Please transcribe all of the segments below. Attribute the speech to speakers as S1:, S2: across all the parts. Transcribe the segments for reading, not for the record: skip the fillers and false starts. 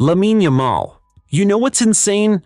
S1: Lamine Yamal. You know what's insane?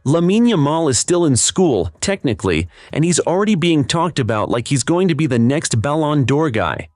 S1: Lamine Yamal is still in school, technically, and he's already being talked about like he's going to be the next Ballon d'Or guy.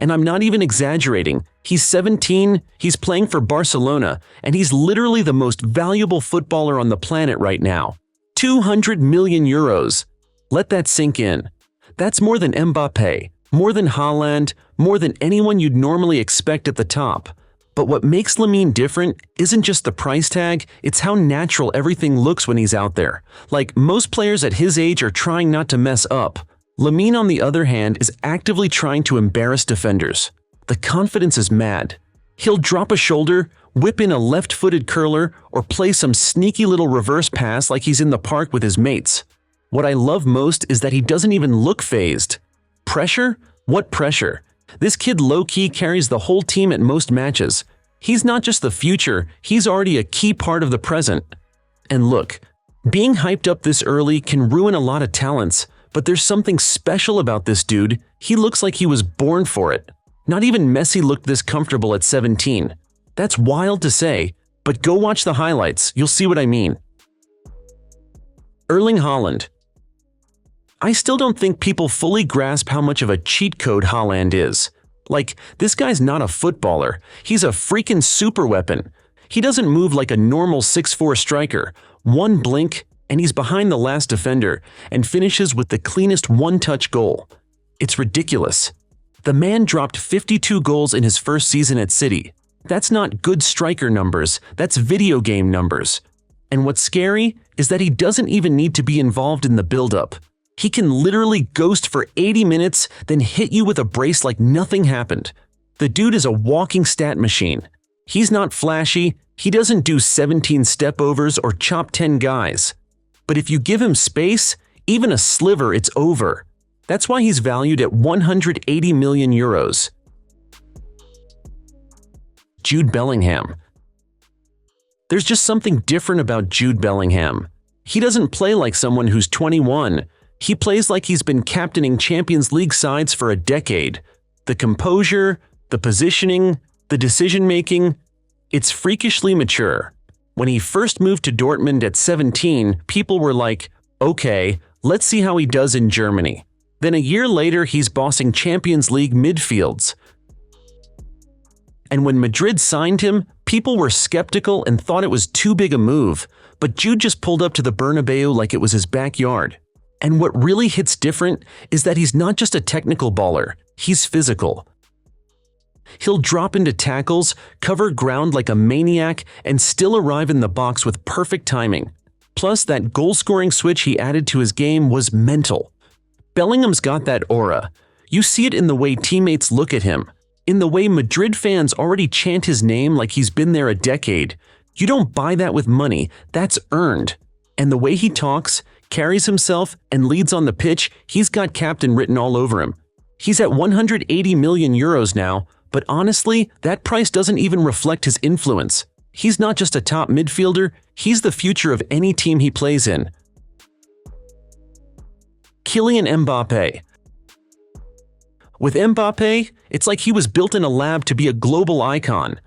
S1: And I'm not even exaggerating. He's 17, he's playing for Barcelona, and he's literally the most valuable footballer on the planet right now. 200 million euros. Let that sink in. That's more than Mbappé, more than Haaland, more than anyone you'd normally expect at the top. But what makes Lamine different isn't just the price tag, it's how natural everything looks when he's out there. Like, most players at his age are trying not to mess up. Lamine, on the other hand, is actively trying to embarrass defenders. The confidence is mad. He'll drop a shoulder, whip in a left-footed curler, or play some sneaky little reverse pass like he's in the park with his mates. What I love most is that he doesn't even look fazed. Pressure? What pressure? This kid low-key carries the whole team at most matches. He's not just the future, he's already a key part of the present. And look, being hyped up this early can ruin a lot of talents, but there's something special about this dude. He looks like he was born for it. Not even Messi looked this comfortable at 17. That's wild to say, but go watch the highlights, you'll see what I mean. Erling Haaland. I still don't think people fully grasp how much of a cheat code Haaland is. Like, this guy's not a footballer, he's a freaking super weapon. He doesn't move like a normal 6'4" striker. One blink, and he's behind the last defender, and finishes with the cleanest one-touch goal. It's ridiculous. The man dropped 52 goals in his first season at City. That's not good striker numbers, that's video game numbers. And what's scary is that he doesn't even need to be involved in the build-up. He can literally ghost for 80 minutes, then hit you with a brace like nothing happened. The dude is a walking stat machine. He's not flashy, he doesn't do 17 step-overs or chop 10 guys. But if you give him space, even a sliver, it's over. That's why he's valued at 180 million euros. Jude Bellingham. There's just something different about Jude Bellingham. He doesn't play like someone who's 21. He plays like he's been captaining Champions League sides for a decade. The composure, the positioning, the decision-making, it's freakishly mature. When he first moved to Dortmund at 17, people were like, okay, let's see how he does in Germany. Then a year later, he's bossing Champions League midfields. And when Madrid signed him, people were skeptical and thought it was too big a move, but Jude just pulled up to the Bernabeu like it was his backyard. And what really hits different is that he's not just a technical baller, he's physical. He'll drop into tackles, cover ground like a maniac, and still arrive in the box with perfect timing. Plus, that goal-scoring switch he added to his game was mental. Bellingham's got that aura. You see it in the way teammates look at him, in the way Madrid fans already chant his name like he's been there a decade. You don't buy that with money, that's earned. And the way he talks, carries himself, and leads on the pitch, he's got captain written all over him. He's at 180 million euros now, but honestly, that price doesn't even reflect his influence. He's not just a top midfielder, he's the future of any team he plays in. Kylian Mbappé. With Mbappé, it's like he was built in a lab to be a global icon.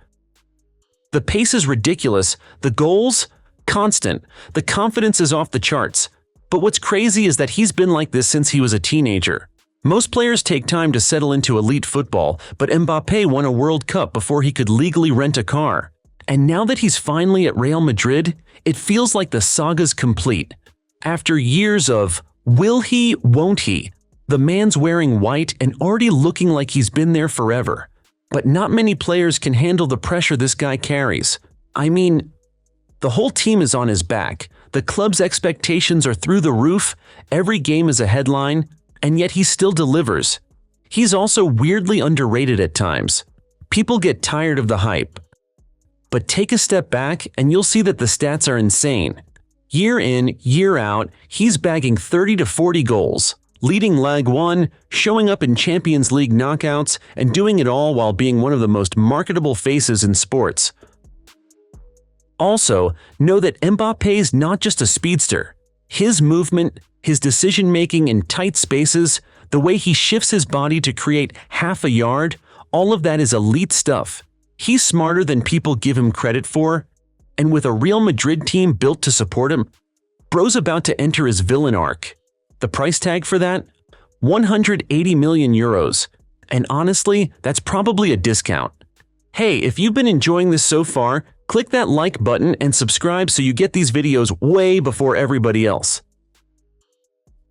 S1: The pace is ridiculous, the goals, constant, the confidence is off the charts. But what's crazy is that he's been like this since he was a teenager. Most players take time to settle into elite football, but Mbappé won a World Cup before he could legally rent a car. And now that he's finally at Real Madrid, it feels like the saga's complete. After years of, will he, won't he, the man's wearing white and already looking like he's been there forever. But not many players can handle the pressure this guy carries. I mean, the whole team is on his back. The club's expectations are through the roof, every game is a headline, and yet he still delivers. He's also weirdly underrated at times. People get tired of the hype. But take a step back and you'll see that the stats are insane. Year in, year out, he's bagging 30 to 40 goals, leading Ligue 1, showing up in Champions League knockouts, and doing it all while being one of the most marketable faces in sports. Also, know that Mbappé's not just a speedster. His movement, his decision-making in tight spaces, the way he shifts his body to create half a yard, all of that is elite stuff. He's smarter than people give him credit for, and with a Real Madrid team built to support him, bro's about to enter his villain arc. The price tag for that? 180 million euros. And honestly, that's probably a discount. Hey, if you've been enjoying this so far, click that like button and subscribe so you get these videos way before everybody else.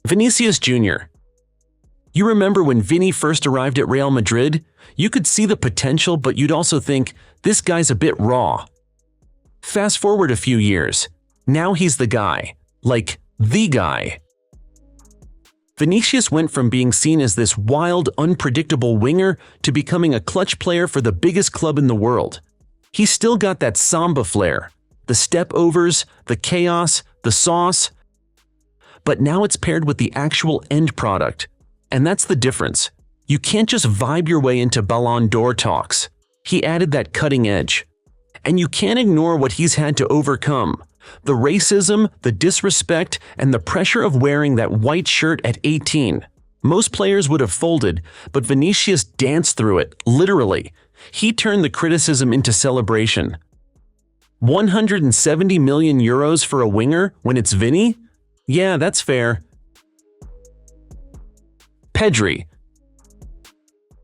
S1: Vinicius Jr. You remember when Vinny first arrived at Real Madrid? You could see the potential, but you'd also think, this guy's a bit raw. Fast forward a few years. Now he's the guy. Like, the guy. Vinicius went from being seen as this wild, unpredictable winger to becoming a clutch player for the biggest club in the world. He's still got that Samba flair, the step-overs, the chaos, the sauce, but now it's paired with the actual end product. And that's the difference. You can't just vibe your way into Ballon d'Or talks. He added that cutting edge. And you can't ignore what he's had to overcome. The racism, the disrespect, and the pressure of wearing that white shirt at 18. Most players would have folded, but Vinicius danced through it, literally. He turned the criticism into celebration. 170 million euros for a winger when it's Vinny? Yeah, that's fair. Pedri.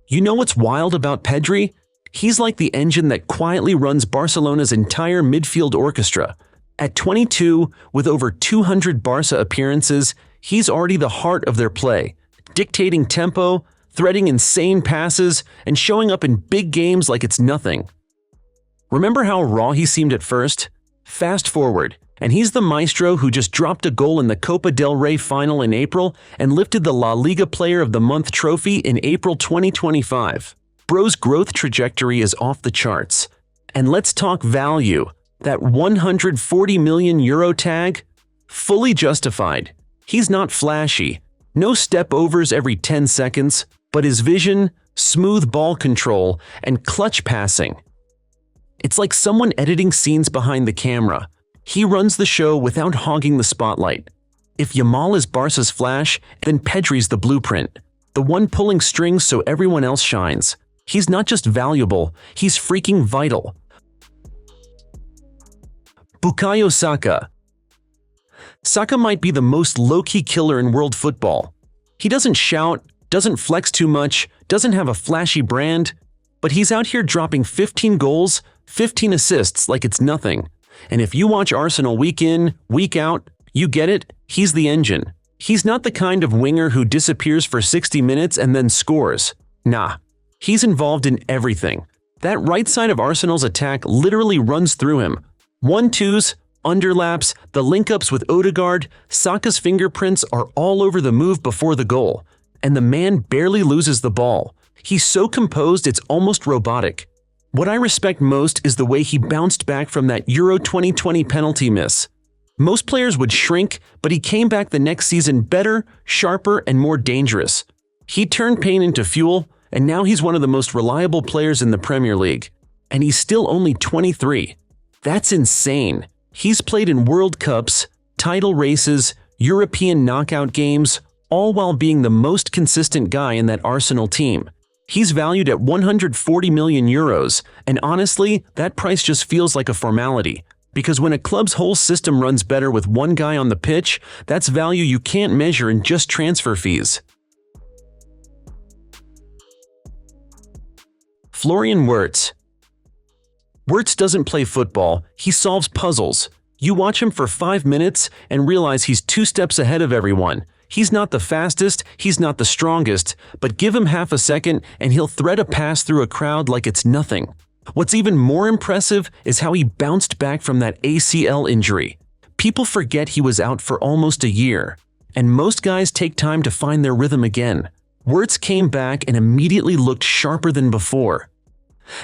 S1: You know what's wild about Pedri? He's like the engine that quietly runs Barcelona's entire midfield orchestra. At 22, with over 200 Barca appearances, he's already the heart of their play, dictating tempo, threading insane passes, and showing up in big games like it's nothing. Remember how raw he seemed at first? Fast forward, and he's the maestro who just dropped a goal in the Copa del Rey final in April and lifted the La Liga Player of the Month trophy in April 2025. Bro's growth trajectory is off the charts. And let's talk value. That 140 million euro tag? Fully justified. He's not flashy. No step-overs every 10 seconds, but his vision, smooth ball control, and clutch passing. It's like someone editing scenes behind the camera. He runs the show without hogging the spotlight. If Yamal is Barca's flash, then Pedri's the blueprint. The one pulling strings so everyone else shines. He's not just valuable, he's freaking vital. Bukayo Saka. Saka might be the most low-key killer in world football. He doesn't shout, doesn't flex too much, doesn't have a flashy brand, but he's out here dropping 15 goals, 15 assists like it's nothing. And if you watch Arsenal week in, week out, you get it, he's the engine. He's not the kind of winger who disappears for 60 minutes and then scores. Nah, he's involved in everything. That right side of Arsenal's attack literally runs through him. 1-2s, underlaps, the link-ups with Odegaard, Saka's fingerprints are all over the move before the goal, and the man barely loses the ball. He's so composed it's almost robotic. What I respect most is the way he bounced back from that Euro 2020 penalty miss. Most players would shrink, but he came back the next season better, sharper, and more dangerous. He turned pain into fuel, and now he's one of the most reliable players in the Premier League. And he's still only 23. That's insane. He's played in World Cups, title races, European knockout games, all while being the most consistent guy in that Arsenal team. He's valued at 140 million euros, and honestly, that price just feels like a formality. Because when a club's whole system runs better with one guy on the pitch, that's value you can't measure in just transfer fees. Florian Wirtz. Wirtz doesn't play football, he solves puzzles. You watch him for 5 minutes and realize he's 2 steps ahead of everyone. He's not the fastest, he's not the strongest, but give him half a second and he'll thread a pass through a crowd like it's nothing. What's even more impressive is how he bounced back from that ACL injury. People forget he was out for almost a year, and most guys take time to find their rhythm again. Wirtz came back and immediately looked sharper than before.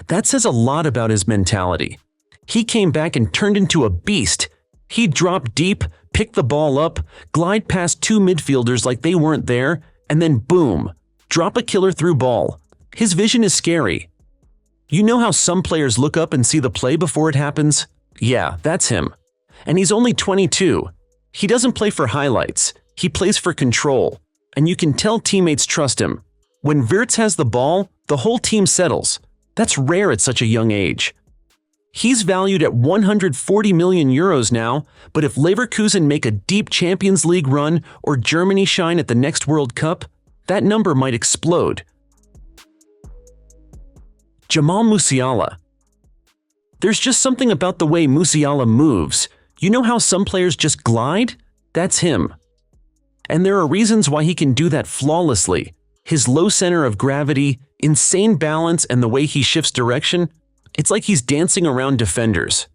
S1: That says a lot about his mentality. He came back and turned into a beast. He'd drop deep, pick the ball up, glide past 2 midfielders like they weren't there, and then boom, drop a killer through ball. His vision is scary. You know how some players look up and see the play before it happens? Yeah, that's him. And he's only 22. He doesn't play for highlights. He plays for control. And you can tell teammates trust him. When Wirtz has the ball, the whole team settles. That's rare at such a young age. He's valued at 140 million euros now, but if Leverkusen make a deep Champions League run or Germany shine at the next World Cup, that number might explode. Jamal Musiala. There's just something about the way Musiala moves. You know how some players just glide? That's him. And there are reasons why he can do that flawlessly. His low center of gravity, insane balance, and the way he shifts direction, it's like he's dancing around defenders.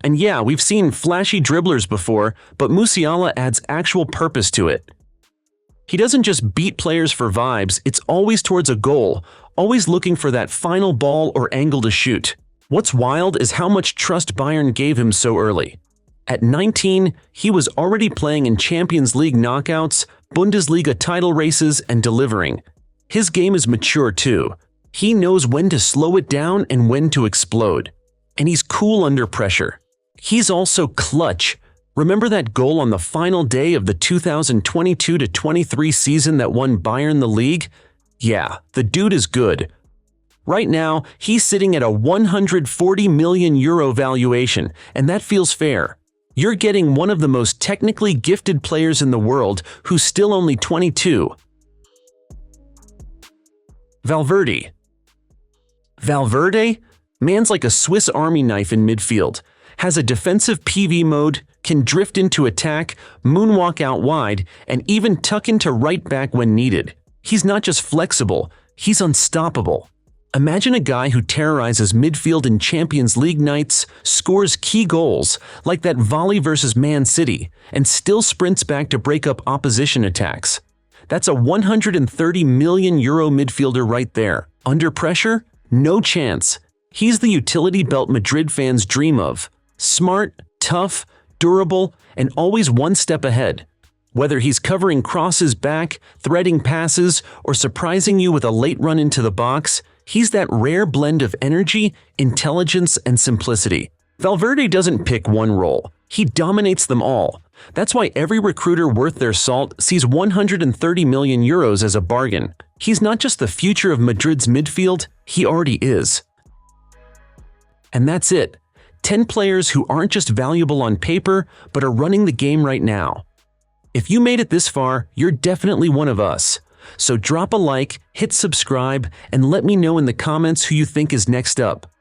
S1: And yeah, we've seen flashy dribblers before, but Musiala adds actual purpose to it. He doesn't just beat players for vibes, it's always towards a goal, always looking for that final ball or angle to shoot. What's wild is how much trust Bayern gave him so early. At 19, he was already playing in Champions League knockouts, Bundesliga title races, and delivering. His game is mature too. He knows when to slow it down and when to explode. And he's cool under pressure. He's also clutch. Remember that goal on the final day of the 2022-23 season that won Bayern the league? Yeah, the dude is good. Right now, he's sitting at a 140 million euro valuation, and that feels fair. You're getting one of the most technically gifted players in the world who's still only 22. Valverde. Valverde? Man's like a Swiss Army knife in midfield. Has a defensive PV mode, can drift into attack, moonwalk out wide, and even tuck into right back when needed. He's not just flexible, he's unstoppable. Imagine a guy who terrorizes midfield in Champions League nights, scores key goals, like that volley versus Man City, and still sprints back to break up opposition attacks. That's a 130 million euro midfielder right there. Under pressure? No chance. He's the utility belt Madrid fans dream of. Smart, tough, durable, and always one step ahead. Whether he's covering crosses back, threading passes, or surprising you with a late run into the box, he's that rare blend of energy, intelligence, and simplicity. Valverde doesn't pick one role. He dominates them all. That's why every recruiter worth their salt sees 130 million euros as a bargain. He's not just the future of Madrid's midfield, he already is. And that's it. 10 players who aren't just valuable on paper, but are running the game right now. If you made it this far, you're definitely one of us. So drop a like, hit subscribe, and let me know in the comments who you think is next up.